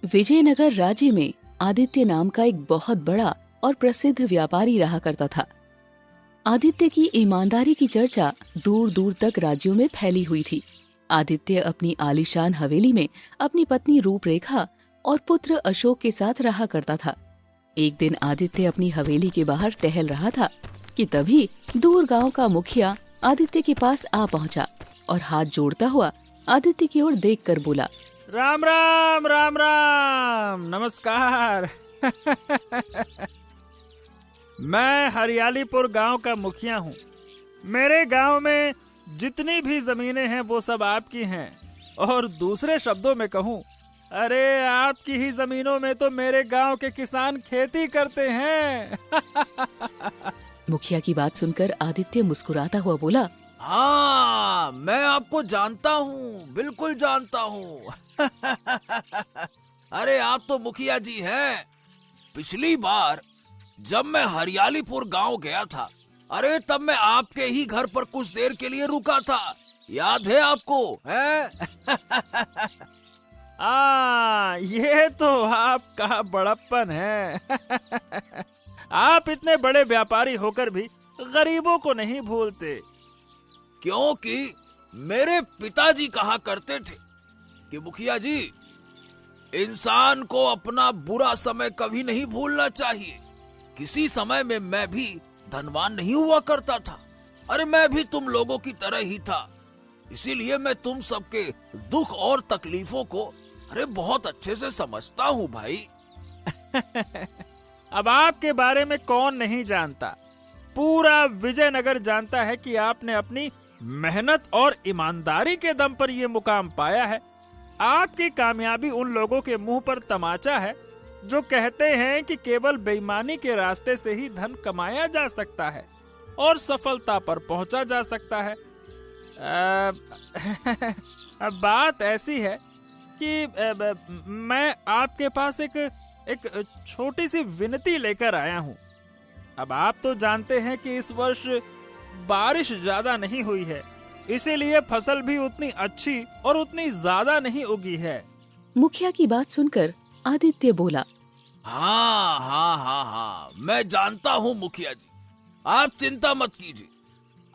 विजयनगर राज्य में आदित्य नाम का एक बहुत बड़ा और प्रसिद्ध व्यापारी रहा करता था। आदित्य की ईमानदारी की चर्चा दूर दूर तक राज्यों में फैली हुई थी। आदित्य अपनी आलीशान हवेली में अपनी पत्नी रूपरेखा और पुत्र अशोक के साथ रहा करता था। एक दिन आदित्य अपनी हवेली के बाहर टहल रहा था कि तभी दूर गांव का मुखिया आदित्य के पास आ पहुंचा और हाथ जोड़ता हुआ आदित्य की ओर देखकर बोला, राम राम राम राम, नमस्कार। मैं हरियालीपुर गांव का मुखिया हूँ। मेरे गांव में जितनी भी जमीनें हैं वो सब आपकी हैं, और दूसरे शब्दों में कहूँ, अरे आपकी ही जमीनों में तो मेरे गांव के किसान खेती करते हैं। मुखिया की बात सुनकर आदित्य मुस्कुराता हुआ बोला, हाँ, मैं आपको जानता हूँ, बिल्कुल जानता हूँ। अरे आप तो मुखिया जी हैं। पिछली बार जब मैं हरियालीपुर गांव गया था, अरे तब मैं आपके ही घर पर कुछ देर के लिए रुका था, याद है आपको? हैं? ये तो आपका बड़प्पन है। आप इतने बड़े व्यापारी होकर भी गरीबों को नहीं भूलते। क्योंकि मेरे पिताजी कहा करते थे कि मुखिया जी, इंसान को अपना बुरा समय कभी नहीं भूलना चाहिए। किसी समय में मैं भी धनवान नहीं हुआ करता था। अरे मैं भी तुम लोगों की तरह ही था। इसीलिए मैं तुम सबके दुख और तकलीफों को बहुत अच्छे से समझता हूँ भाई। अब आपके बारे में कौन नहीं जानता, पूरा विजयनगर जानता है कि आपने अपनी मेहनत और ईमानदारी के दम पर यह मुकाम पाया है। आपकी कामयाबी उन लोगों के मुंह पर तमाचा है जो कहते हैं कि केवल बेईमानी के रास्ते से ही धन कमाया जा सकता है और सफलता पर पहुंचा जा सकता है। अब बात ऐसी है कि मैं आपके पास एक छोटी सी विनती लेकर आया हूं। अब आप तो जानते हैं कि इस वर्ष बारिश ज्यादा नहीं हुई है, इसीलिए फसल भी उतनी अच्छी और उतनी ज्यादा नहीं उगी है। मुखिया की बात सुनकर आदित्य बोला, हाँ हाँ हाँ हाँ, मैं जानता हूँ मुखिया जी, आप चिंता मत कीजिए।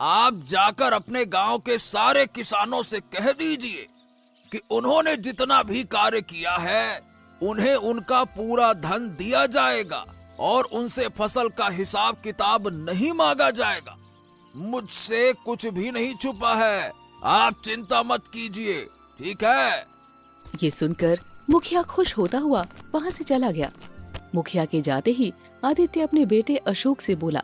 आप जाकर अपने गांव के सारे किसानों से कह दीजिए कि उन्होंने जितना भी कार्य किया है उन्हें उनका पूरा धन दिया जाएगा और उनसे फसल का हिसाब किताब नहीं मांगा जाएगा। मुझसे कुछ भी नहीं छुपा है, आप चिंता मत कीजिए, ठीक है? ये सुनकर मुखिया खुश होता हुआ वहाँ से चला गया। मुखिया के जाते ही आदित्य अपने बेटे अशोक से बोला,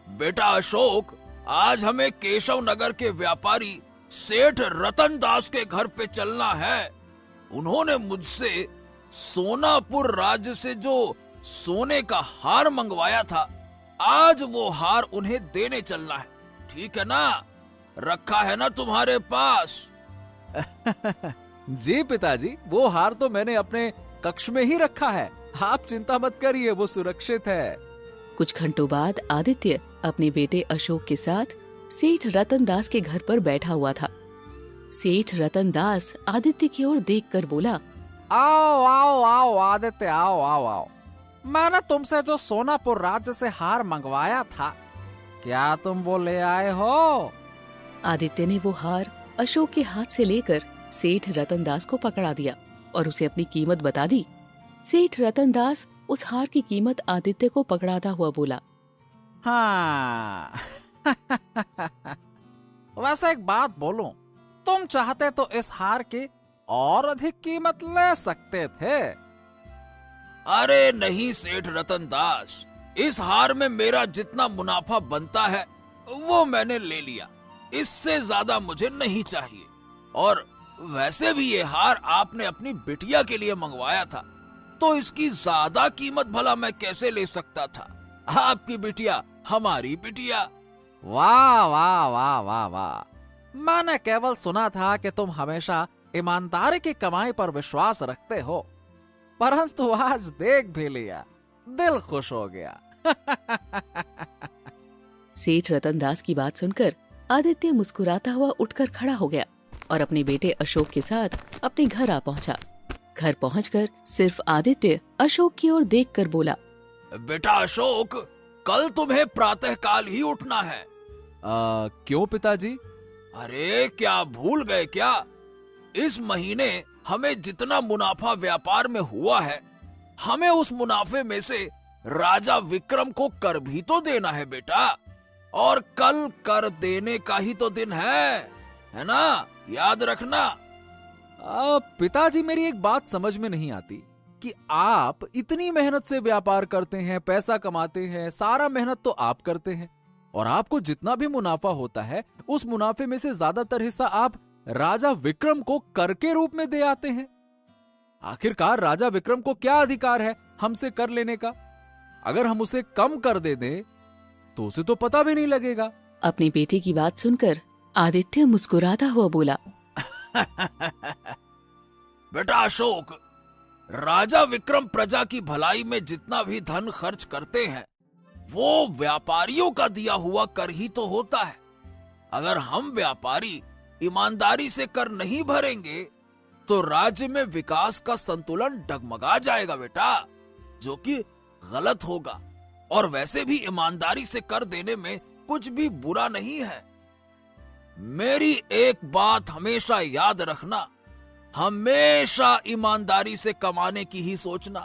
बेटा अशोक, आज हमें केशव नगर के व्यापारी सेठ रतन दास के घर पे चलना है। उन्होंने मुझसे सोनापुर राज्य से जो सोने का हार मंगवाया था, आज वो हार उन्हें देने चलना है, ठीक है ना? रखा है ना तुम्हारे पास? जी पिताजी, वो हार तो मैंने अपने कक्ष में ही रखा है, आप चिंता मत करिए, वो सुरक्षित है। कुछ घंटों बाद आदित्य अपने बेटे अशोक के साथ सेठ रतन दास के घर पर बैठा हुआ था। सेठ रतन दास आदित्य की ओर देखकर बोला, आओ आओ आओ आदित्य, आओ आओ आओ। मैंने तुमसे जो सोनापुर राज्य से हार मंगवाया था, क्या तुम वो ले आए हो? आदित्य ने वो हार अशोक के हाथ से लेकर सेठ रतन दास को पकड़ा दिया और उसे अपनी कीमत बता दी। सेठ रतन दास उस हार की कीमत आदित्य को पकड़ाता हुआ बोला, हाँ। वैसे एक बात बोलूं, तुम चाहते तो इस हार की और अधिक कीमत ले सकते थे। अरे नहीं सेठ रतन दास, इस हार में मेरा जितना मुनाफा बनता है वो मैंने ले लिया, इससे ज्यादा मुझे नहीं चाहिए। और वैसे भी ये हार आपने अपनी बिटिया के लिए मंगवाया था, तो इसकी ज्यादा कीमत भला मैं कैसे ले सकता था? आपकी बिटिया हमारी बिटिया। वाह वाह वाह वाह वाह, मैंने केवल सुना था कि तुम हमेशा ईमानदारी की कमाई पर विश्वास रखते हो, परंतु आज देख भी लिया, दिल खुश हो गया। सेठ रतन दास की बात सुनकर आदित्य मुस्कुराता हुआ उठकर खड़ा हो गया और अपने बेटे अशोक के साथ अपने घर आ पहुंचा। घर पहुंचकर सिर्फ आदित्य अशोक की ओर देखकर बोला, बेटा अशोक, कल तुम्हें प्रातःकाल ही उठना है। क्यों पिताजी? अरे क्या भूल गए क्या? इस महीने हमें जितना मुनाफा व्यापार में हुआ है, हमें उस मुनाफे में से राजा विक्रम को कर भी तो देना है बेटा। और कल कर देने का ही तो दिन है ना? याद रखना। पिताजी, मेरी एक बात समझ में नहीं आती कि आप इतनी मेहनत से व्यापार करते हैं, पैसा कमाते हैं, सारा मेहनत तो आप करते हैं, और आपको जितना भी मुनाफा होता है उस मुनाफे में से ज्यादातर हिस्सा आप राजा विक्रम को कर के रूप में दे आते हैं। आखिरकार राजा विक्रम को क्या अधिकार है हमसे कर लेने का? अगर हम उसे कम कर दे दें तो उसे तो पता भी नहीं लगेगा। अपनी बेटे की बात सुनकर आदित्य मुस्कुराता हुआ बोला, बेटा अशोक, राजा विक्रम प्रजा की भलाई में जितना भी धन खर्च करते हैं वो व्यापारियों का दिया हुआ कर ही तो होता है। अगर हम व्यापारी ईमानदारी से कर नहीं भरेंगे तो राज्य में विकास का संतुलन डगमगा जाएगा बेटा, जो कि गलत होगा। और वैसे भी ईमानदारी से कर देने में कुछ भी बुरा नहीं है। मेरी एक बात हमेशा याद रखना, हमेशा ईमानदारी से कमाने की ही सोचना।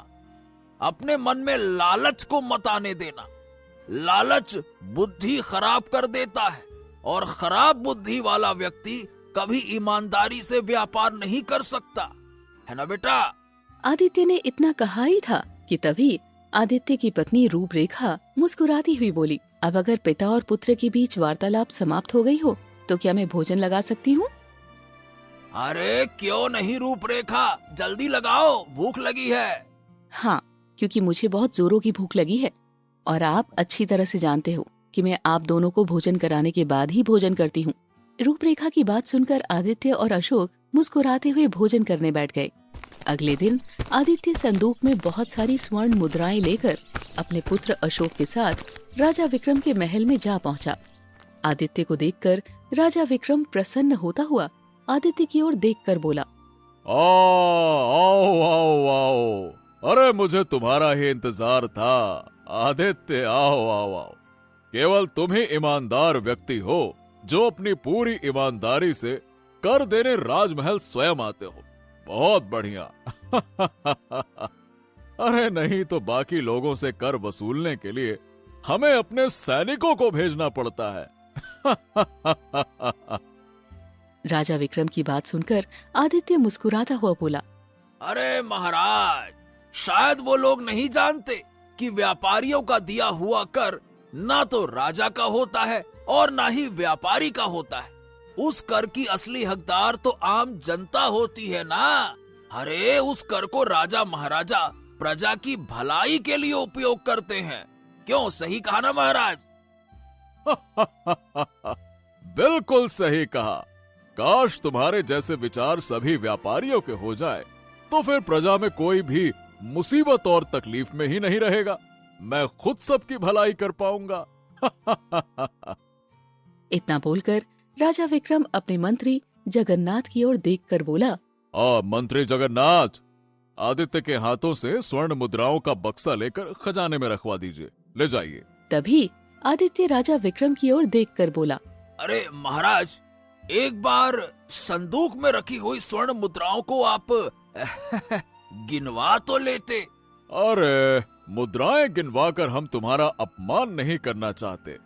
अपने मन में लालच को मत आने देना। लालच बुद्धि खराब कर देता है, और खराब बुद्धि वाला व्यक्ति कभी ईमानदारी से व्यापार नहीं कर सकता, है ना बेटा? आदित्य ने इतना कहा ही था कि तभी आदित्य की पत्नी रूपरेखा मुस्कुराती हुई बोली, अब अगर पिता और पुत्र के बीच वार्तालाप समाप्त हो गई हो तो क्या मैं भोजन लगा सकती हूँ? अरे क्यों नहीं रूपरेखा, जल्दी लगाओ, भूख लगी है। हाँ, क्योंकि मुझे बहुत जोरों की भूख लगी है, और आप अच्छी तरह से जानते हो कि मैं आप दोनों को भोजन कराने के बाद ही भोजन करती हूँ। रूपरेखा की बात सुनकर आदित्य और अशोक मुस्कुराते हुए भोजन करने बैठ गए। अगले दिन आदित्य संदूक में बहुत सारी स्वर्ण मुद्राएं लेकर अपने पुत्र अशोक के साथ राजा विक्रम के महल में जा पहुंचा। आदित्य को देखकर राजा विक्रम प्रसन्न होता हुआ आदित्य की ओर देखकर बोला, आओ आओ आओ, अरे मुझे तुम्हारा ही इंतजार था। आदित्य, आओ आओ आओ, केवल तुम ही ईमानदार व्यक्ति हो जो अपनी पूरी ईमानदारी से कर देने राजमहल स्वयं आते हो। बहुत बढ़िया। अरे नहीं तो बाकी लोगों से कर वसूलने के लिए हमें अपने सैनिकों को भेजना पड़ता है। राजा विक्रम की बात सुनकर आदित्य मुस्कुराता हुआ बोला, अरे महाराज, शायद वो लोग नहीं जानते कि व्यापारियों का दिया हुआ कर ना तो राजा का होता है और ना ही व्यापारी का होता है। उस कर की असली हकदार तो आम जनता होती है ना। अरे उस कर को राजा महाराजा प्रजा की भलाई के लिए उपयोग करते हैं। क्यों, सही कहा ना महाराज? बिल्कुल सही कहा। काश तुम्हारे जैसे विचार सभी व्यापारियों के हो जाए तो फिर प्रजा में कोई भी मुसीबत और तकलीफ में ही नहीं रहेगा। मैं खुद सबकी भलाई कर पाऊंगा। इतना बोलकर राजा विक्रम अपने मंत्री जगन्नाथ की ओर देखकर बोला, मंत्री जगन्नाथ, आदित्य के हाथों से स्वर्ण मुद्राओं का बक्सा लेकर खजाने में रखवा दीजिए, ले जाइए। तभी आदित्य राजा विक्रम की ओर देखकर बोला, अरे महाराज, एक बार संदूक में रखी हुई स्वर्ण मुद्राओं को आप गिनवा तो लेते। अरे मुद्राएं गिनवाकर हम तुम्हारा अपमान नहीं करना चाहते।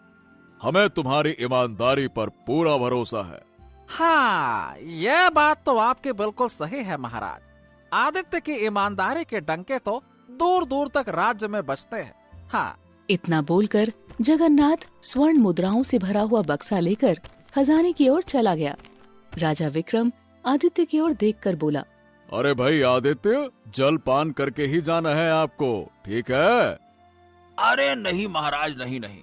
हमें तुम्हारी ईमानदारी पर पूरा भरोसा है। हाँ, यह बात तो आपकी बिल्कुल सही है महाराज। आदित्य की ईमानदारी के डंके तो दूर दूर तक राज्य में बजते हैं। हाँ। इतना बोलकर जगन्नाथ स्वर्ण मुद्राओं से भरा हुआ बक्सा लेकर खजाने की ओर चला गया। राजा विक्रम आदित्य की ओर देखकर बोला, अरे भाई आदित्य, जल पान करके ही जाना है आपको, ठीक है? अरे नहीं महाराज, नहीं नहीं।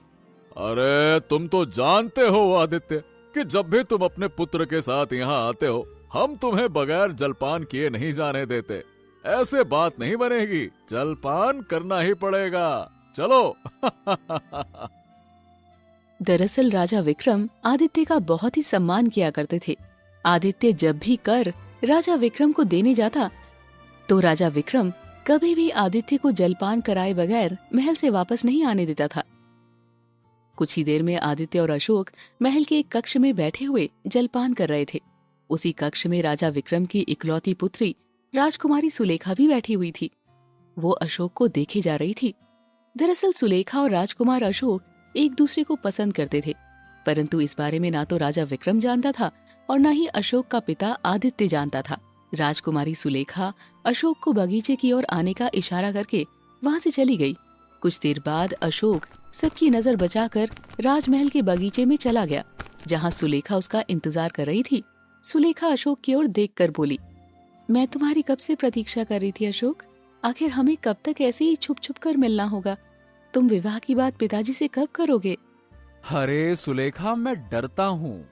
अरे तुम तो जानते हो आदित्य कि जब भी तुम अपने पुत्र के साथ यहाँ आते हो हम तुम्हें बगैर जलपान किए नहीं जाने देते। ऐसे बात नहीं बनेगी, जलपान करना ही पड़ेगा। चलो। दरअसल राजा विक्रम आदित्य का बहुत ही सम्मान किया करते थे। आदित्य जब भी कर राजा विक्रम को देने जाता तो राजा विक्रम कभी भी आदित्य को जलपान कराए बगैर महल से वापस नहीं आने देता था। कुछ ही देर में आदित्य और अशोक महल के एक कक्ष में बैठे हुए जलपान कर रहे थे। उसी कक्ष में राजा विक्रम की इकलौती पुत्री राजकुमारी सुलेखा भी बैठी हुई थी। वो अशोक को देखे जा रही थी। दरअसल सुलेखा और राजकुमार अशोक एक दूसरे को पसंद करते थे, परंतु इस बारे में ना तो राजा विक्रम जानता था और न ही अशोक का पिता आदित्य जानता था। राजकुमारी सुलेखा अशोक को बगीचे की ओर आने का इशारा करके वहां से चली गई। कुछ देर बाद अशोक सबकी नजर बचाकर राजमहल के बगीचे में चला गया, जहां सुलेखा उसका इंतजार कर रही थी। सुलेखा अशोक की ओर देखकर बोली, मैं तुम्हारी कब से प्रतीक्षा कर रही थी अशोक। आखिर हमें कब तक ऐसे ही छुप छुप कर मिलना होगा। तुम विवाह की बात पिताजी से कब करोगे। अरे सुलेखा, मैं डरता हूँ।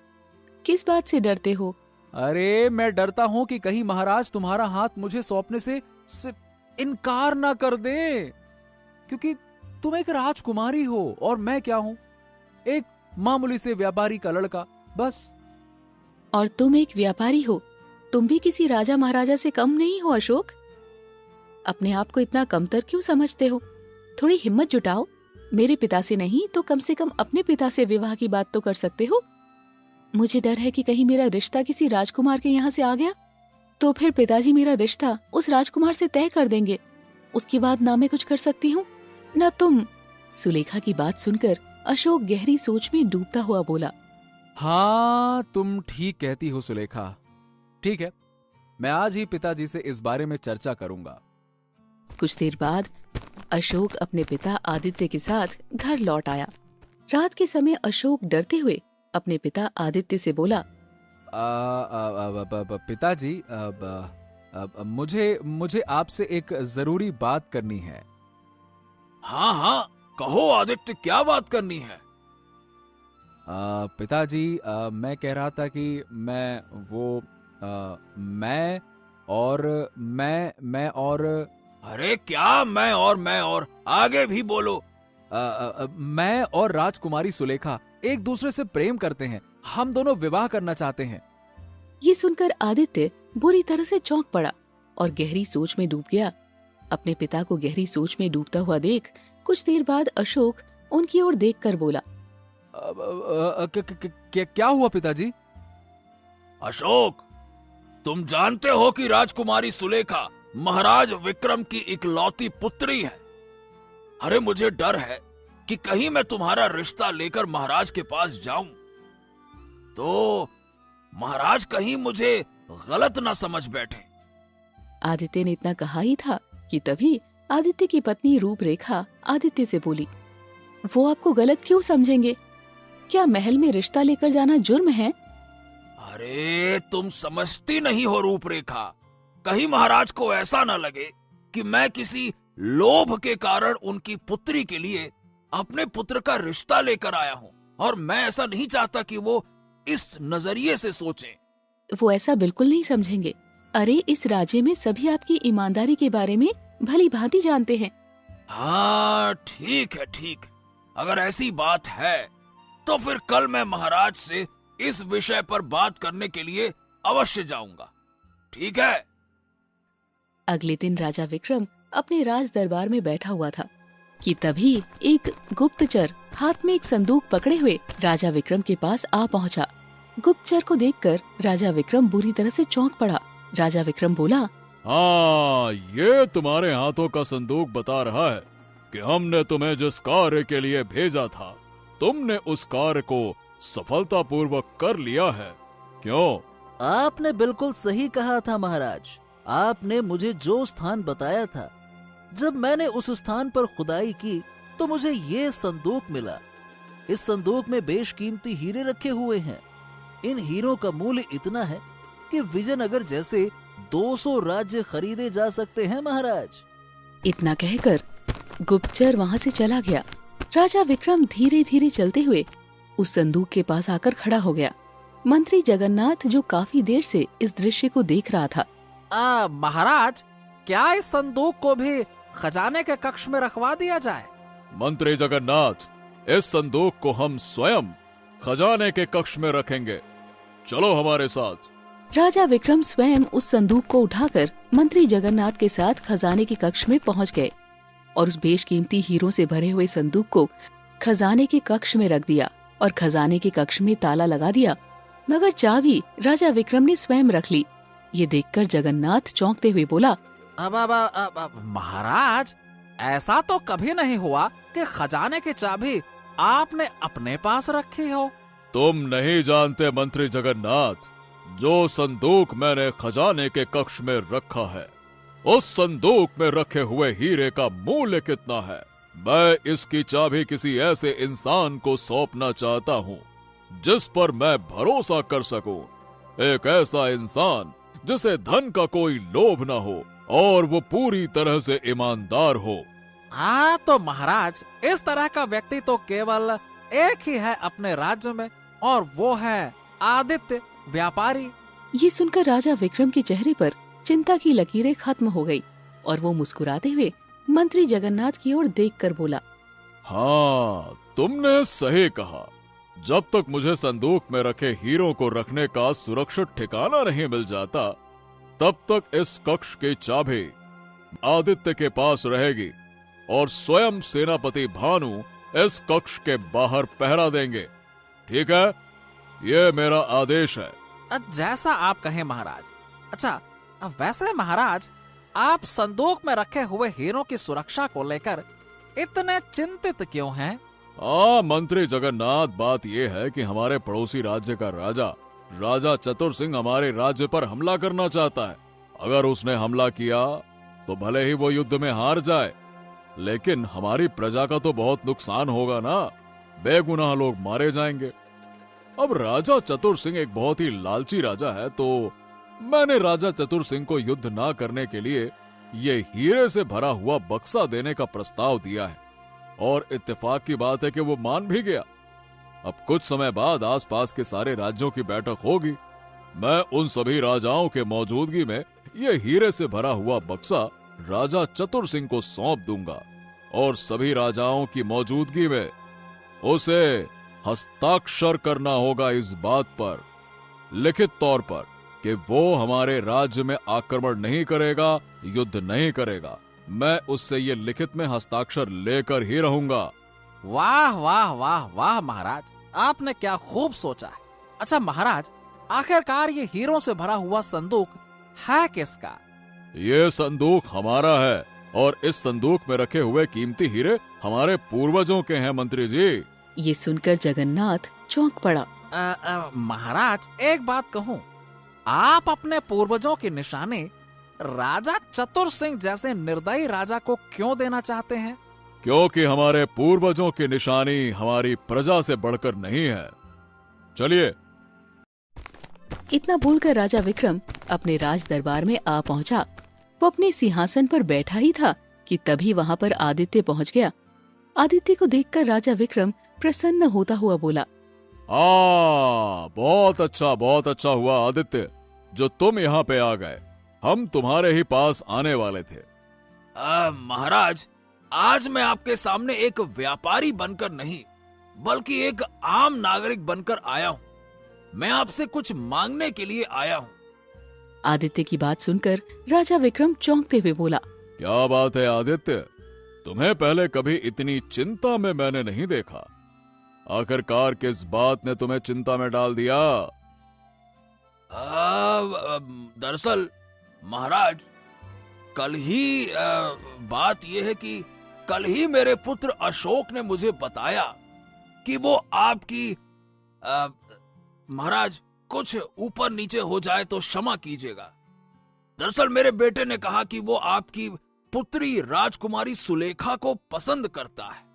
किस बात से डरते हो। अरे मैं डरता हूँ कि कहीं महाराज तुम्हारा हाथ मुझे सौंपने से इनकार ना कर दे, क्योंकि तुम एक राजकुमारी हो और मैं क्या हूँ, एक मामूली से व्यापारी का लड़का, बस। और तुम एक व्यापारी हो, तुम भी किसी राजा महाराजा से कम नहीं हो अशोक। अपने आप को इतना कमतर क्यों समझते हो। थोड़ी हिम्मत जुटाओ। मेरे पिता से नहीं तो कम से कम अपने पिता से विवाह की बात तो कर सकते हो। मुझे डर है कि कहीं मेरा रिश्ता किसी राजकुमार के यहाँ से आ गया तो फिर पिताजी मेरा रिश्ता उस राजकुमार से तय कर देंगे। उसके बाद ना मैं कुछ कर सकती हूँ ना तुम। सुलेखा की बात सुनकर अशोक गहरी सोच में डूबता हुआ बोला, हाँ तुम ठीक कहती हो सुलेखा। ठीक है, मैं आज ही पिताजी से इस बारे में चर्चा करूंगा। कुछ देर बाद अशोक अपने पिता आदित्य के साथ घर लौट आया। रात के समय अशोक डरते हुए अपने पिता आदित्य से बोला, पिताजी, मुझे आपसे एक जरूरी बात करनी है। हाँ हाँ, कहो आदित्य, क्या बात करनी है। पिताजी, मैं कह रहा था कि मैं और अरे क्या मैं और आगे भी बोलो। मैं और राजकुमारी सुलेखा एक दूसरे से प्रेम करते हैं। हम दोनों विवाह करना चाहते हैं। ये सुनकर आदित्य बुरी तरह से चौंक पड़ा और गहरी सोच में डूब गया। अपने पिता को गहरी सोच में डूबता हुआ देख कुछ देर बाद अशोक उनकी ओर देखकर बोला, क्या हुआ पिताजी। अशोक, तुम जानते हो कि राजकुमारी सुलेखा महाराज विक्रम की इकलौती पुत्री है। अरे मुझे डर है कि कहीं मैं तुम्हारा रिश्ता लेकर महाराज के पास जाऊं तो महाराज कहीं मुझे गलत ना समझ बैठे। आदित्य ने इतना कहा ही था कि तभी आदित्य की पत्नी रूपरेखा आदित्य से बोली, वो आपको गलत क्यों समझेंगे। क्या महल में रिश्ता लेकर जाना जुर्म है। अरे तुम समझती नहीं हो रूपरेखा, कहीं महाराज को ऐसा ना लगे कि मैं किसी लोभ के कारण उनकी पुत्री के लिए अपने पुत्र का रिश्ता लेकर आया हूँ, और मैं ऐसा नहीं चाहता कि वो इस नजरिए से सोचें। वो ऐसा बिल्कुल नहीं समझेंगे। अरे इस राज्य में सभी आपकी ईमानदारी के बारे में भली भांति जानते हैं। हाँ ठीक है, ठीक। अगर ऐसी बात है तो फिर कल मैं महाराज से इस विषय पर बात करने के लिए अवश्य जाऊंगा। ठीक है। अगले दिन राजा विक्रम अपने राज दरबार में बैठा हुआ था कि तभी एक गुप्तचर हाथ में एक संदूक पकड़े हुए राजा विक्रम के पास आ पहुंचा। गुप्तचर को देखकर राजा विक्रम बुरी तरह से चौंक पड़ा। राजा विक्रम बोला, हाँ, ये तुम्हारे हाथों का संदूक बता रहा है कि हमने तुम्हें जिस कार्य के लिए भेजा था तुमने उस कार्य को सफलतापूर्वक कर लिया है। क्यों? आपने बिल्कुल सही कहा था महाराज। आपने मुझे जो स्थान बताया था, जब मैंने उस स्थान पर खुदाई की तो मुझे ये संदूक मिला। इस संदूक में बेशकीमती हीरे रखे हुए हैं। इन हीरों का मूल्य इतना है कि विजयनगर जैसे 200 राज्य खरीदे जा सकते हैं महाराज। इतना कहकर गुप्तचर वहाँ से चला गया। राजा विक्रम धीरे धीरे चलते हुए उस संदूक के पास आकर खड़ा हो गया। मंत्री जगन्नाथ जो काफी देर से इस दृश्य को देख रहा था, महाराज, क्या इस संदूक को भी खजाने के कक्ष में रखवा दिया जाए। मंत्री जगन्नाथ, इस संदूक को हम स्वयं खजाने के कक्ष में रखेंगे। चलो हमारे साथ। राजा विक्रम स्वयं उस संदूक को उठाकर मंत्री जगन्नाथ के साथ खजाने के कक्ष में पहुंच गए और उस बेशकीमती हीरों से भरे हुए संदूक को खजाने के कक्ष में रख दिया और खजाने के कक्ष में ताला लगा दिया। मगर चाबी राजा विक्रम ने स्वयं रख ली। ये देखकर जगन्नाथ चौंकते हुए बोला, अब महाराज, ऐसा तो कभी नहीं हुआ कि खजाने की चाबी आपने अपने पास रखी हो। तुम नहीं जानते मंत्री जगन्नाथ, जो संदूक मैंने खजाने के कक्ष में रखा है, उस संदूक में रखे हुए हीरे का मूल्य कितना है। मैं इसकी चाबी किसी ऐसे इंसान को सौंपना चाहता हूँ जिस पर मैं भरोसा कर सकूं। एक ऐसा इंसान जिसे धन का कोई लोभ न हो और वो पूरी तरह से ईमानदार हो। हाँ तो महाराज, इस तरह का व्यक्ति तो केवल एक ही है अपने राज्य में, और वो है आदित्य व्यापारी। ये सुनकर राजा विक्रम के चेहरे पर चिंता की लकीरें खत्म हो गई और वो मुस्कुराते हुए मंत्री जगन्नाथ की ओर देखकर बोला, हाँ, तुमने सही कहा। जब तक मुझे संदूक में रखे हीरों को रखने का सुरक्षित ठिकाना नहीं मिल जाता, तब तक इस कक्ष की चाबी आदित्य के पास रहेगी और स्वयं सेनापति भानु इस कक्ष के बाहर पहरा देंगे। ठीक है, ये मेरा आदेश है। जैसा आप कहें महाराज। अच्छा, वैसे महाराज, आप संदूक में रखे हुए हीरों की सुरक्षा को लेकर इतने चिंतित क्यों हैं? मंत्री जगन्नाथ, बात यह है कि हमारे पड़ोसी राज्य का राजा चतुर सिंह हमारे राज्य पर हमला करना चाहता है। अगर उसने हमला किया तो भले ही वो युद्ध में हार जाए, लेकिन हमारी प्रजा का तो बहुत नुकसान होगा ना। बेगुनाह लोग मारे जाएंगे। अब राजा चतुर सिंह एक बहुत ही लालची राजा है, तो मैंने राजा चतुर सिंह को युद्ध ना करने के लिए ये हीरे से भरा हुआ बक्सा देने का प्रस्ताव दिया है, और इत्तेफाक की बात है कि वो मान भी गया। अब कुछ समय बाद आसपास के सारे राज्यों की बैठक होगी। मैं उन सभी राजाओं के मौजूदगी में ये हीरे से भरा हुआ बक्सा राजा चतुर सिंह को सौंप दूंगा, और सभी राजाओं की मौजूदगी में उसे हस्ताक्षर करना होगा इस बात पर, लिखित तौर पर, कि वो हमारे राज्य में आक्रमण नहीं करेगा, युद्ध नहीं करेगा। मैं उससे ये लिखित में हस्ताक्षर लेकर ही रहूंगा। वाह वाह वाह वाह महाराज, आपने क्या खूब सोचा है। अच्छा महाराज, आखिरकार ये हीरों से भरा हुआ संदूक है किसका? ये संदूक हमारा है, और इस संदूक में रखे हुए कीमती हीरे हमारे पूर्वजों के हैं मंत्री जी। ये सुनकर जगन्नाथ चौंक पड़ा। महाराज, एक बात कहूँ, आप अपने पूर्वजों की निशानी राजा चतुर सिंह जैसे निर्दयी राजा को क्यों देना चाहते हैं? क्योंकि हमारे पूर्वजों की निशानी हमारी प्रजा से बढ़कर नहीं है। चलिए। इतना बोलकर राजा विक्रम अपने राज दरबार में आ पहुंचा। वो अपने सिंहासन पर बैठा ही था कि तभी वहां पर आदित्य पहुंच गया। आदित्य को देखकर राजा विक्रम प्रसन्न होता हुआ बोला, बहुत अच्छा हुआ आदित्य, जो तुम यहाँ पे आ गए। हम तुम्हारे ही पास आने वाले थे। महाराज, आज मैं आपके सामने एक व्यापारी बनकर नहीं, बल्कि एक आम नागरिक बनकर आया हूँ। मैं आपसे कुछ मांगने के लिए आया हूँ। आदित्य की बात सुनकर राजा विक्रम चौंकते हुए बोला, क्या बात है आदित्य, तुम्हें पहले कभी इतनी चिंता में मैंने नहीं देखा। आखिरकार किस बात ने तुम्हें चिंता में डाल दिया? दरअसल महाराज, कल ही बात यह है कि कल ही मेरे पुत्र अशोक ने मुझे बताया कि वो आपकी महाराज, कुछ ऊपर नीचे हो जाए तो क्षमा कीजिएगा। दरअसल मेरे बेटे ने कहा कि वो आपकी पुत्री राजकुमारी सुलेखा को पसंद करता है,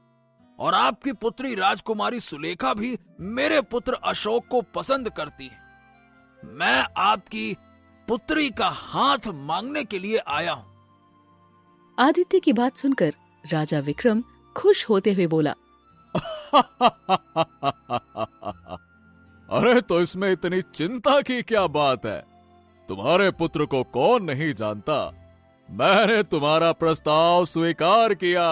और आपकी पुत्री राजकुमारी सुलेखा भी मेरे पुत्र अशोक को पसंद करती है। मैं आपकी पुत्री का हाथ मांगने के लिए आया हूँ। आदित्य की बात सुनकर राजा विक्रम खुश होते हुए बोला, अरे तो इसमें इतनी चिंता की क्या बात है? तुम्हारे पुत्र को कौन नहीं जानता। मैंने तुम्हारा प्रस्ताव स्वीकार किया।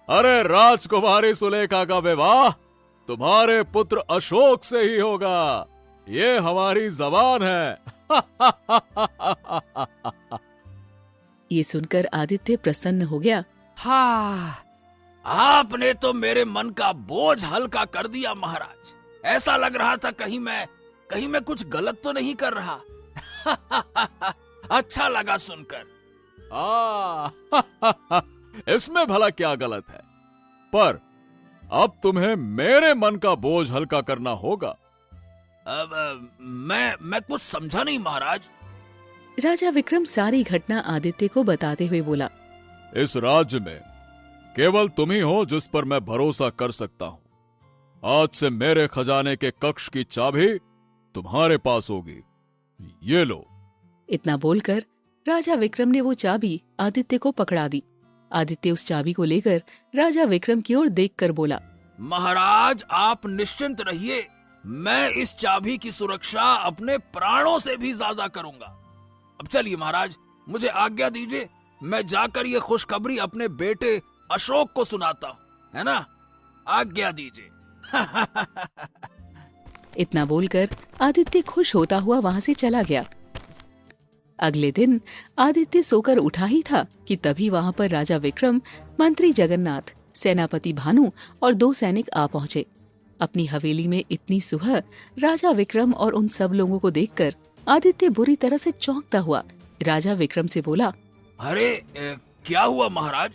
अरे राजकुमारी सुलेखा का विवाह तुम्हारे पुत्र अशोक से ही होगा। ये हमारी जबान है। ये सुनकर आदित्य प्रसन्न हो गया। हाँ, आपने तो मेरे मन का बोझ हल्का कर दिया महाराज। ऐसा लग रहा था कहीं मैं कुछ गलत तो नहीं कर रहा। अच्छा लगा सुनकर। इसमें भला क्या गलत है, पर अब तुम्हें मेरे मन का बोझ हल्का करना होगा। अब मैं कुछ समझा नहीं महाराज। राजा विक्रम सारी घटना आदित्य को बताते हुए बोला, इस राज्य में केवल तुम ही हो जिस पर मैं भरोसा कर सकता हूं। आज से मेरे खजाने के कक्ष की चाबी तुम्हारे पास होगी। ये लो। इतना बोलकर राजा विक्रम ने वो चाबी आदित्य को पकड़ा दी। आदित्य उस चाबी को लेकर राजा विक्रम की ओर देखकर बोला, महाराज आप निश्चिंत रहिए, मैं इस चाबी की सुरक्षा अपने प्राणों से भी ज्यादा करूंगा। अब चलिए महाराज, मुझे आज्ञा दीजिए, मैं जाकर ये खुशखबरी अपने बेटे अशोक को सुनाता हूँ, है ना? आज्ञा दीजिए। इतना बोलकर आदित्य खुश होता हुआ वहां से चला गया। अगले दिन आदित्य सोकर उठा ही था कि तभी वहां पर राजा विक्रम, मंत्री जगन्नाथ, सेनापति भानु और 2 सैनिक आ पहुंचे। अपनी हवेली में इतनी सुबह राजा विक्रम और उन सब लोगों को देखकर आदित्य बुरी तरह से चौंकता हुआ राजा विक्रम से बोला, अरे क्या हुआ महाराज?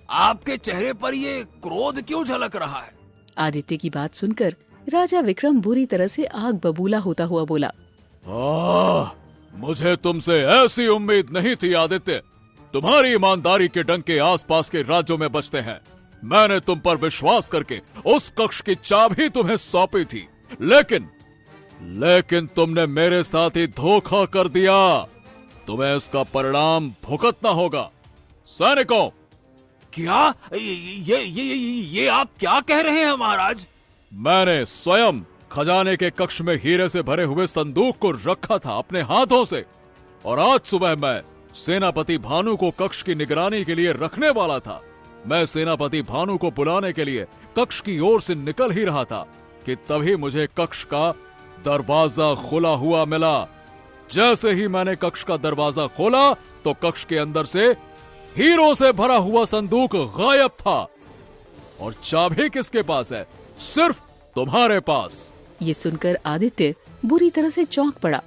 आपके चेहरे पर ये क्रोध क्यों झलक रहा है? आदित्य की बात सुनकर राजा विक्रम बुरी तरह से आग बबूला होता हुआ बोला, मुझे तुमसे ऐसी उम्मीद नहीं थी आदित्य। तुम्हारी ईमानदारी के डंके आसपास के राज्यों में बजते हैं। मैंने तुम पर विश्वास करके उस कक्ष की चाबी तुम्हें सौंपी थी, लेकिन तुमने मेरे साथ ही धोखा कर दिया। तुम्हें इसका परिणाम भुगतना होगा। सैनिकों! क्या ये आप क्या कह रहे हैं महाराज? मैंने स्वयं खजाने के कक्ष में हीरे से भरे हुए संदूक को रखा था अपने हाथों से, और आज सुबह मैं सेनापति भानु को कक्ष की निगरानी के लिए रखने वाला था। मैं सेनापति भानु को बुलाने के लिए कक्ष की ओर से निकल ही रहा था कि तभी मुझे कक्ष का दरवाजा खुला हुआ मिला। जैसे ही मैंने कक्ष का दरवाजा खोला तो कक्ष के अंदर से हीरों से भरा हुआ संदूक गायब था। और चाबी किसके पास है? सिर्फ तुम्हारे पास। ये सुनकर आदित्य बुरी तरह से चौंक पड़ा।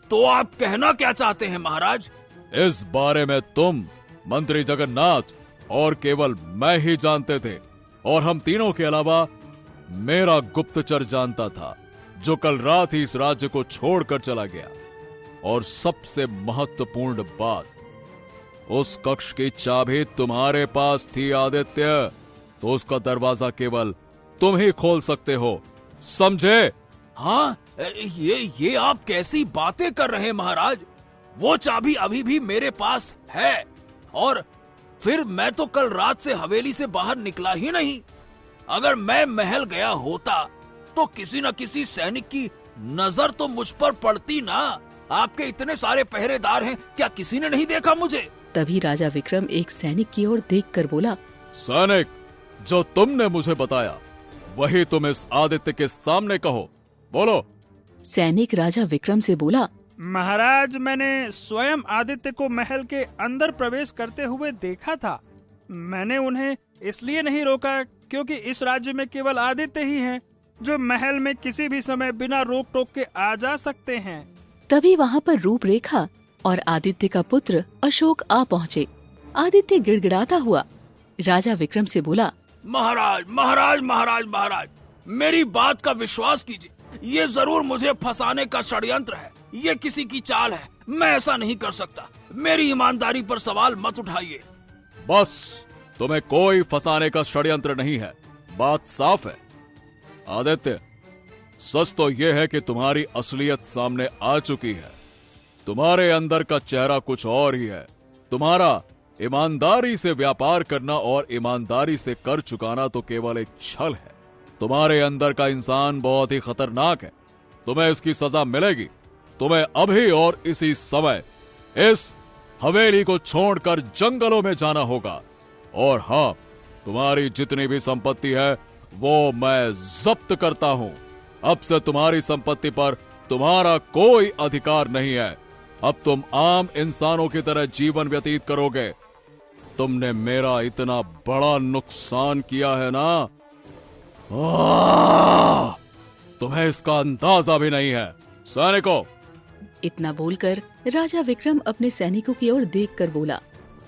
तो आप कहना क्या चाहते हैं महाराज? इस बारे में तुम, मंत्री जगन्नाथ और केवल मैं ही जानते थे, और हम तीनों के अलावा मेरा गुप्तचर जानता था, जो कल रात ही इस राज्य को छोड़कर चला गया। और सबसे महत्वपूर्ण बात, उस कक्ष की चाबी तुम्हारे पास थी आदित्य, तो उसका दरवाजा केवल तुम ही खोल सकते हो, समझे? हाँ, ये आप कैसी बातें कर रहे हैं महाराज? वो चाबी अभी भी मेरे पास है, और फिर मैं तो कल रात से हवेली से बाहर निकला ही नहीं। अगर मैं महल गया होता तो किसी न किसी सैनिक की नजर तो मुझ पर पड़ती ना। आपके इतने सारे पहरेदार हैं, क्या किसी ने नहीं देखा मुझे? तभी राजा विक्रम एक सैनिक की ओर देखकर बोला, सैनिक, जो तुमने मुझे बताया वही तुम इस आदित्य के सामने कहो, बोलो। सैनिक राजा विक्रम से बोला, महाराज, मैंने स्वयं आदित्य को महल के अंदर प्रवेश करते हुए देखा था। मैंने उन्हें इसलिए नहीं रोका क्योंकि इस राज्य में केवल आदित्य ही हैं जो महल में किसी भी समय बिना रोक टोक के आ जा सकते हैं। तभी वहाँ पर रूपरेखा और आदित्य का पुत्र अशोक आ पहुँचे। आदित्य गिड़गिड़ाता हुआ राजा विक्रम से बोला, महाराज महाराज महाराज महाराज, मेरी बात का विश्वास कीजिए, ये जरूर मुझे फंसाने का षड्यंत्र है। ये किसी की चाल है, मैं ऐसा नहीं कर सकता। मेरी ईमानदारी पर सवाल मत उठाइए। बस, तुम्हें कोई फंसाने का षड्यंत्र नहीं है, बात साफ है। आदित्य, सच तो यह है कि तुम्हारी असलियत सामने आ चुकी है। तुम्हारे अंदर का चेहरा कुछ और ही है। तुम्हारा ईमानदारी से व्यापार करना और ईमानदारी से कर चुकाना तो केवल एक छल है। तुम्हारे अंदर का इंसान बहुत ही खतरनाक है। तुम्हें इसकी सजा मिलेगी। तुम्हें अभी और इसी समय इस हवेली को छोड़कर जंगलों में जाना होगा। और हाँ, तुम्हारी जितनी भी संपत्ति है वो मैं जब्त करता हूँ। अब से तुम्हारी संपत्ति पर तुम्हारा कोई अधिकार नहीं है। अब तुम आम इंसानों की तरह जीवन व्यतीत करोगे। तुमने मेरा इतना बड़ा नुकसान किया है ना, तुम्हें इसका अंदाजा भी नहीं है। सैनिकों! इतना बोलकर राजा विक्रम अपने सैनिकों की ओर देखकर बोला,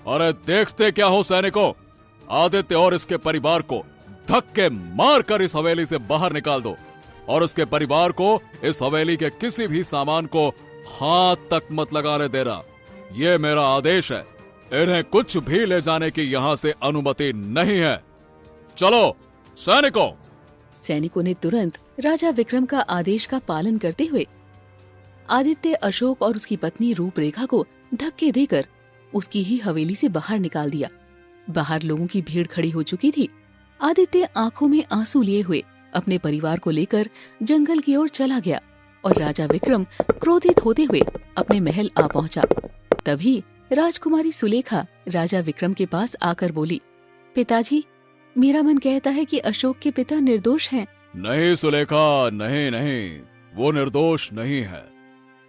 अरे देखते क्या हो सैनिकों, आदित्य और इसके परिवार को धक्के मारकर इस हवेली से बाहर निकाल दो और उसके परिवार को इस हवेली के किसी भी सामान को हाथ तक मत लगाने देना। ये मेरा आदेश है। इन्हें कुछ भी ले जाने की यहाँ से अनुमति नहीं है। चलो सैनिकों! सैनिकों ने तुरंत राजा विक्रम का आदेश का पालन करते हुए आदित्य, अशोक और उसकी पत्नी रूपरेखा को धक्के देकर उसकी ही हवेली से बाहर निकाल दिया। बाहर लोगों की भीड़ खड़ी हो चुकी थी। आदित्य आंखों में आंसू लिए हुए अपने परिवार को लेकर जंगल की ओर चला गया और राजा विक्रम क्रोधित होते हुए अपने महल आ पहुंचा। तभी राजकुमारी सुलेखा राजा विक्रम के पास आकर बोली, पिताजी, मेरा मन कहता है कि अशोक के पिता निर्दोष हैं। नहीं सुलेखा, नहीं नहीं, वो निर्दोष नहीं है।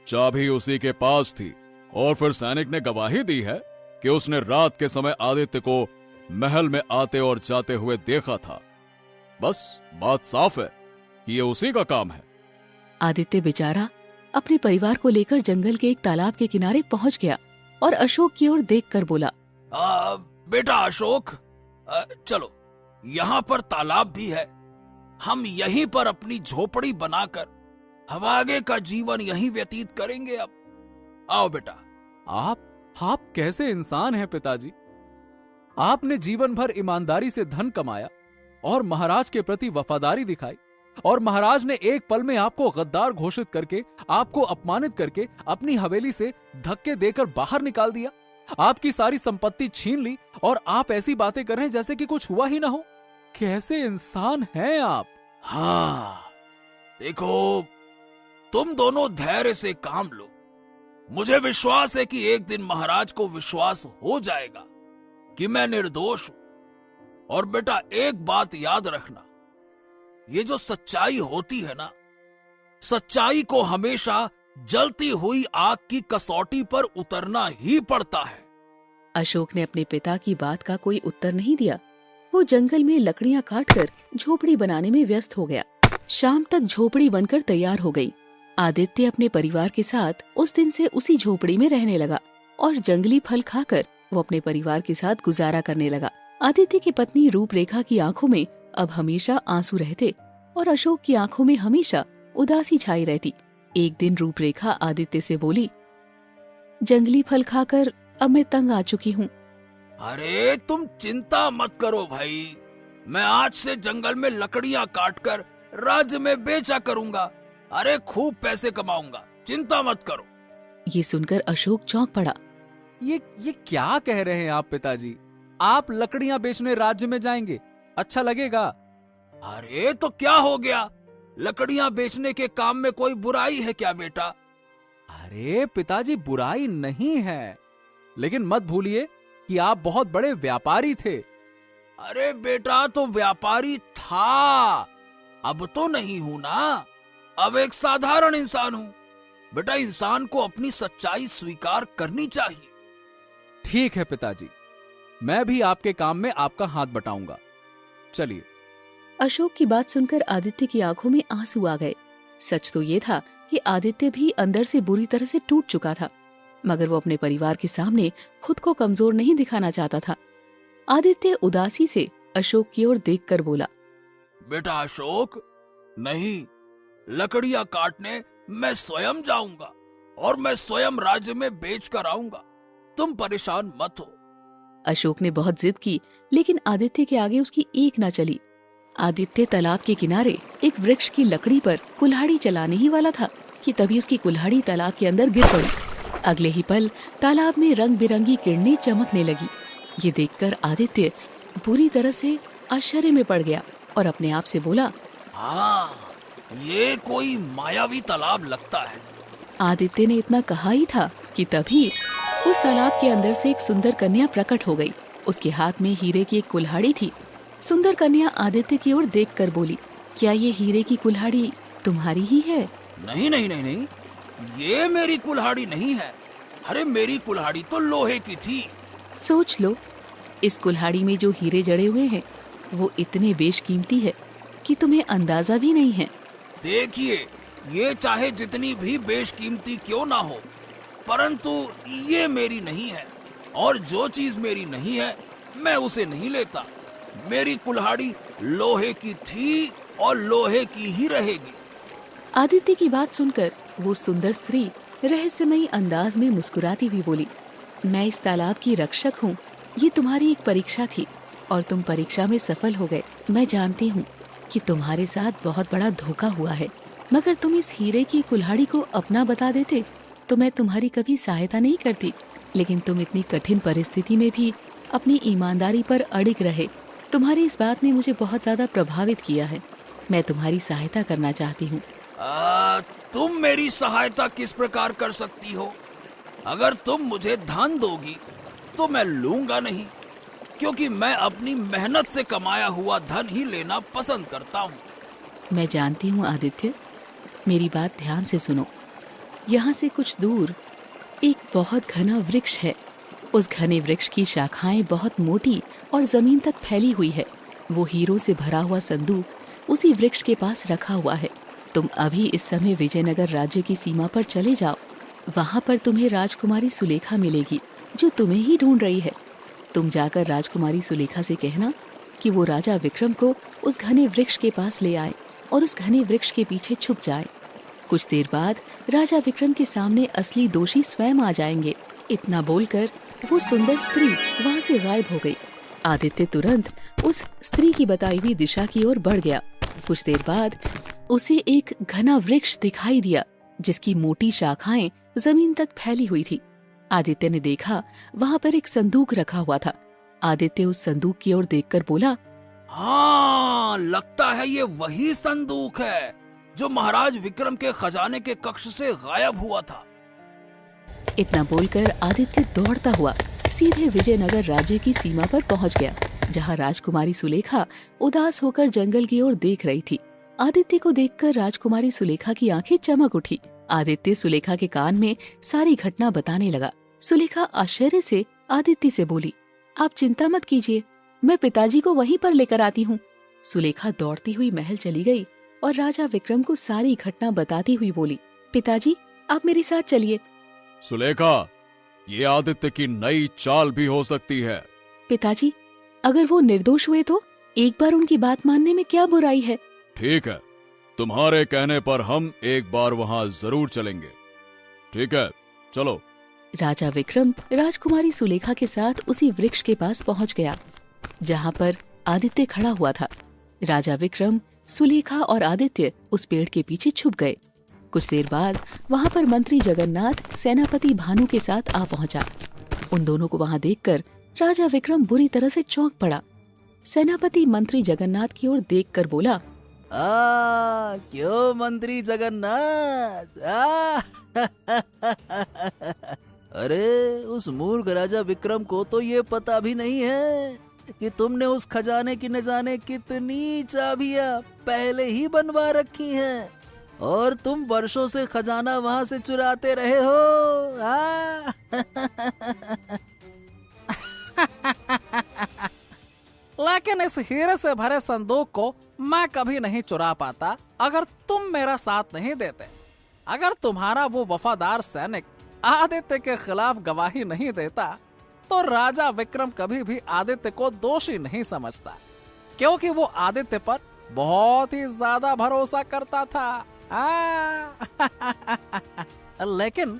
चाबी उसी के पास थी और फिर सैनिक ने गवाही दी है कि उसने रात के समय आदित्य को महल में आते और जाते हुए देखा था। बस बात साफ है कि ये उसी का काम है। आदित्य बेचारा अपने परिवार को लेकर जंगल के एक तालाब के किनारे पहुंच गया और अशोक की ओर देखकर बोला, बेटा अशोक, चलो, यहाँ पर तालाब भी है। हम यहीं पर अपनी झोपड़ी बनाकर हम आगे का जीवन यहीं व्यतीत करेंगे। अब आओ बेटा। आप कैसे इंसान हैं पिताजी? आपने जीवन भर ईमानदारी से धन कमाया और महाराज के प्रति वफादारी दिखाई, और महाराज ने एक पल में आपको गद्दार घोषित करके, आपको अपमानित करके अपनी हवेली से धक्के देकर बाहर निकाल दिया। आपकी सारी संपत्ति छीन ली और आप ऐसी बातें कर रहे हैं जैसे कि कुछ हुआ ही ना हो। कैसे इंसान हैं आप? हाँ, देखो, तुम दोनों धैर्य से काम लो। मुझे विश्वास है कि एक दिन महाराज को विश्वास हो जाएगा कि मैं निर्दोष हूं। और बेटा, एक बात याद रखना, ये जो सच्चाई होती है ना, सच्चाई को हमेशा जलती हुई आग की कसौटी पर उतरना ही पड़ता है। अशोक ने अपने पिता की बात का कोई उत्तर नहीं दिया। वो जंगल में लकड़ियां काटकर झोपड़ी बनाने में व्यस्त हो गया। शाम तक झोपड़ी बनकर तैयार हो गई। आदित्य अपने परिवार के साथ उस दिन से उसी झोपड़ी में रहने लगा और जंगली फल खाकर वो अपने परिवार के साथ गुजारा करने लगा। आदित्य की पत्नी रूपरेखा की आंखों में अब हमेशा आंसू रहते और अशोक की आंखों में हमेशा उदासी छाई रहती। एक दिन रूपरेखा आदित्य से बोली, जंगली फल खाकर अब मैं तंग आ चुकी हूँ। अरे तुम चिंता मत करो भाई, मैं आज से जंगल में लकड़ियां काटकर राज्य में बेचा करूंगा। अरे खूब पैसे कमाऊंगा, चिंता मत करो। ये सुनकर अशोक चौंक पड़ा। ये क्या कह रहे हैं आप पिताजी? आप लकड़ियां बेचने राज्य में जाएंगे? अच्छा लगेगा? अरे तो क्या हो गया, लकड़ियां बेचने के काम में कोई बुराई है क्या बेटा? अरे पिताजी, बुराई नहीं है, लेकिन मत भूलिए कि आप बहुत बड़े व्यापारी थे। अरे बेटा, तो व्यापारी था, अब तो नहीं हूं ना, अब एक साधारण इंसान हूं। बेटा, इंसान को अपनी सच्चाई स्वीकार करनी चाहिए। ठीक है पिताजी, मैं भी आपके काम में आपका हाथ बटाऊंगा। चलिए। अशोक की बात सुनकर आदित्य की आंखों में आंसू आ गए। सच तो ये था कि आदित्य भी अंदर से बुरी तरह से टूट चुका था, मगर वो अपने परिवार के सामने खुद को कमजोर नहीं दिखाना चाहता था। आदित्य उदासी से अशोक की ओर देखकर बोला, बेटा अशोक, नहीं, लकड़ियां काटने मैं स्वयं जाऊंगा और मैं स्वयं राज्य में बेच कर आऊंगा। तुम परेशान मत हो। अशोक ने बहुत जिद की, लेकिन आदित्य के आगे उसकी एक न चली। आदित्य तालाब के किनारे एक वृक्ष की लकड़ी पर कुल्हाड़ी चलाने ही वाला था कि तभी उसकी कुल्हाड़ी तालाब के अंदर गिर पड़ी। अगले ही पल तालाब में रंग बिरंगी किरणें चमकने लगी। ये देखकर आदित्य बुरी तरह से आश्चर्य में पड़ गया और अपने आप से बोला, हाँ, ये कोई मायावी तालाब लगता है। आदित्य ने इतना कहा ही था कि तभी उस तालाब के अंदर से एक सुंदर कन्या प्रकट हो गई। उसके हाथ में हीरे की एक कुल्हाड़ी थी। सुंदर कन्या आदित्य की ओर देखकर बोली, क्या ये हीरे की कुल्हाड़ी तुम्हारी ही है? नहीं नहीं नहीं नहीं, ये मेरी कुल्हाड़ी नहीं है। अरे मेरी कुल्हाड़ी तो लोहे की थी। सोच लो, इस कुल्हाड़ी में जो हीरे जड़े हुए हैं वो इतने बेशकीमती है कि तुम्हें अंदाजा भी नहीं है। देखिए, ये चाहे जितनी भी बेशकीमती क्यों ना हो, परंतु ये मेरी नहीं है, और जो चीज मेरी नहीं है मैं उसे नहीं लेता। मेरी कुल्हाड़ी लोहे की थी और लोहे की ही रहेगी। आदित्य की बात सुनकर वो सुंदर स्त्री रहस्यमयी अंदाज में मुस्कुराती हुई बोली, मैं इस तालाब की रक्षक हूँ। ये तुम्हारी एक परीक्षा थी और तुम परीक्षा में सफल हो गए। मैं जानती हूँ कि तुम्हारे साथ बहुत बड़ा धोखा हुआ है, मगर तुम इस हीरे की कुल्हाड़ी को अपना बता देते तो मैं तुम्हारी कभी सहायता नहीं करती। लेकिन तुम इतनी कठिन परिस्थिति में भी अपनी ईमानदारी पर अड़िग रहे। तुम्हारी इस बात ने मुझे बहुत ज्यादा प्रभावित किया है। मैं तुम्हारी सहायता करना चाहती हूँ। तुम मेरी सहायता किस प्रकार कर सकती हो? अगर तुम मुझे धन दोगी तो मैं लूंगा नहीं, क्योंकि मैं अपनी मेहनत से कमाया हुआ धन ही लेना पसंद करता हूँ। मैं जानती हूँ आदित्य, मेरी बात ध्यान से सुनो। यहाँ से कुछ दूर एक बहुत घना वृक्ष है। उस घने वृक्ष की शाखाएं बहुत मोटी और जमीन तक फैली हुई है। वो हीरों से भरा हुआ संदूक उसी वृक्ष के पास रखा हुआ है। तुम अभी इस समय विजयनगर राज्य की सीमा पर चले जाओ। वहाँ पर तुम्हें राजकुमारी सुलेखा मिलेगी, जो तुम्हें ही ढूंढ रही है। तुम जाकर राजकुमारी सुलेखा से कहना कि वो राजा विक्रम को उस घने वृक्ष के पास ले आए और उस घने वृक्ष के पीछे छुप जाए। कुछ देर बाद राजा विक्रम के सामने असली दोषी स्वयं आ जाएंगे। इतना बोलकर वो सुंदर स्त्री वहाँ से गायब हो गई। आदित्य तुरंत उस स्त्री की बताई हुई दिशा की ओर बढ़ गया। कुछ देर बाद उसे एक घना वृक्ष दिखाई दिया, जिसकी मोटी शाखाएं जमीन तक फैली हुई थी। आदित्य ने देखा वहाँ पर एक संदूक रखा हुआ था। आदित्य उस संदूक की ओर देखकर बोला, हाँ, लगता है ये वही संदूक है जो महाराज विक्रम के खजाने के कक्ष से गायब हुआ था। इतना बोलकर आदित्य दौड़ता हुआ सीधे विजयनगर राज्य की सीमा पर पहुंच गया, जहां राजकुमारी सुलेखा उदास होकर जंगल की ओर देख रही थी। आदित्य को देखकर राजकुमारी सुलेखा की आंखें चमक उठी। आदित्य सुलेखा के कान में सारी घटना बताने लगा। सुलेखा आश्चर्य से आदित्य से बोली, आप चिंता मत कीजिए, मैं पिताजी को वहीं पर लेकर आती हूँ। सुलेखा दौड़ती हुई महल चली गई और राजा विक्रम को सारी घटना बताती हुई बोली, पिताजी आप मेरे साथ चलिए। सुलेखा, ये आदित्य की नई चाल भी हो सकती है। पिताजी, अगर वो निर्दोष हुए तो एक बार उनकी बात मानने में क्या बुराई है? ठीक है, तुम्हारे कहने पर हम एक बार वहाँ जरूर चलेंगे। ठीक है, चलो। राजा विक्रम राजकुमारी सुलेखा के साथ उसी वृक्ष के पास पहुंच गया, जहाँ पर आदित्य खड़ा हुआ था। राजा विक्रम, सुलेखा और आदित्य उस पेड़ के पीछे छुप गए। कुछ देर बाद वहाँ पर मंत्री जगन्नाथ सेनापति भानु के साथ आ पहुँचा। उन दोनों को वहाँ देखकर राजा विक्रम बुरी तरह से चौंक पड़ा। सेनापति मंत्री जगन्नाथ की ओर देखकर बोला, क्यों मंत्री जगन्नाथ? अरे उस मूर्ख राजा विक्रम को तो ये पता भी नहीं है कि तुमने उस खजाने की न जाने कितनी चाबियां पहले ही बनवा रखी हैं और तुम वर्षों से खजाना वहां से चुराते रहे हो। लेकिन इस हीरे से भरे संदूक को मैं कभी नहीं चुरा पाता अगर तुम मेरा साथ नहीं देते। अगर तुम्हारा वो वफादार सैनिक आदित्य के खिलाफ गवाही नहीं देता तो राजा विक्रम कभी भी आदित्य को दोषी नहीं समझता, क्योंकि वो आदित्य पर बहुत ही ज्यादा भरोसा करता था। लेकिन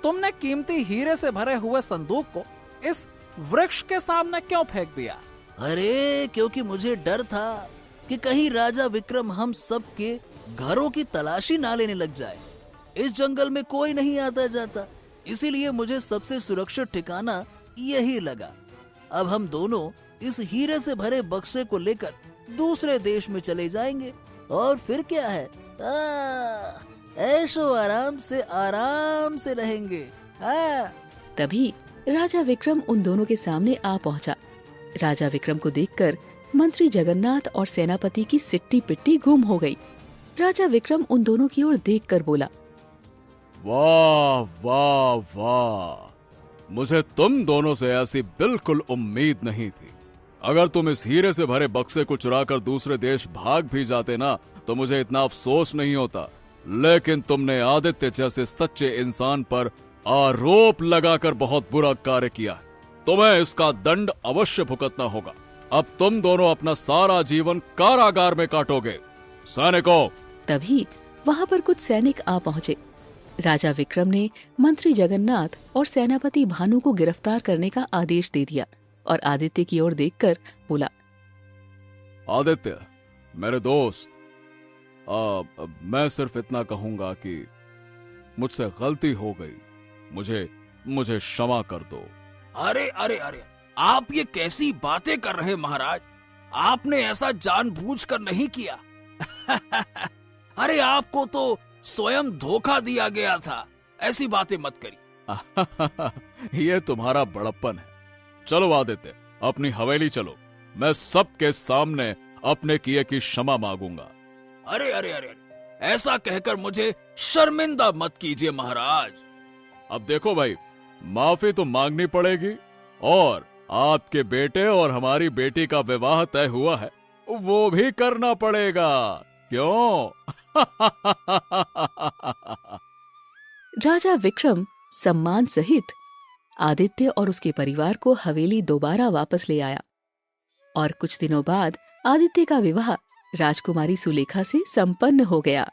तुमने कीमती हीरे से भरे हुए संदूक को इस वृक्ष के सामने क्यों फेंक दिया? अरे क्योंकि मुझे डर था कि कहीं राजा विक्रम हम सब के घरों की तलाशी ना लेने लग जाए। इस जंगल में कोई नहीं आता जाता, इसीलिए मुझे सबसे सुरक्षित ठिकाना यही लगा। अब हम दोनों इस हीरे से भरे बक्से को लेकर दूसरे देश में चले जाएंगे और फिर क्या है, ऐशो आराम से रहेंगे। तभी राजा विक्रम उन दोनों के सामने आ पहुंचा। राजा विक्रम को देखकर मंत्री जगन्नाथ और सेनापति की सिट्टी पिट्टी गुम हो गई। राजा विक्रम उन दोनों की ओर देखकर बोला, वाह वाह वाह, मुझे तुम दोनों से ऐसी बिल्कुल उम्मीद नहीं थी। अगर तुम इस हीरे से भरे बक्से को चुराकर दूसरे देश भाग भी जाते ना, तो मुझे इतना अफसोस नहीं होता। लेकिन तुमने आदित्य जैसे सच्चे इंसान पर आरोप लगाकर बहुत बुरा कार्य किया है। तुम्हें इसका दंड अवश्य भुगतना होगा। अब तुम दोनों अपना सारा जीवन कारागार में काटोगे। सैनिकों! तभी वहां पर कुछ सैनिक आ पहुंचे। राजा विक्रम ने मंत्री जगन्नाथ और सेनापति भानु को गिरफ्तार करने का आदेश दे दिया और आदित्य की ओर देखकर बोला, आदित्य, मेरे दोस्त, मैं सिर्फ इतना कहूंगा कि मुझसे गलती हो गई। मुझे क्षमा कर दो। अरे अरे अरे, आप ये कैसी बातें कर रहे महाराज? आपने ऐसा जानबूझकर नहीं किया। अरे आपको तो स्वयं धोखा दिया गया था। ऐसी बातें मत करिए। ये तुम्हारा बड़प्पन है। चलो आदित्य, अपनी हवेली चलो। मैं सबके सामने अपने किए की क्षमा मांगूंगा। अरे अरे अरे, ऐसा कहकर मुझे शर्मिंदा मत कीजिए महाराज। अब देखो भाई, माफी तो मांगनी पड़ेगी, और आपके बेटे और हमारी बेटी का विवाह तय हुआ है, वो भी करना पड़ेगा। क्यों? राजा विक्रम सम्मान सहित आदित्य और उसके परिवार को हवेली दोबारा वापस ले आया और कुछ दिनों बाद आदित्य का विवाह राजकुमारी सुलेखा से संपन्न हो गया।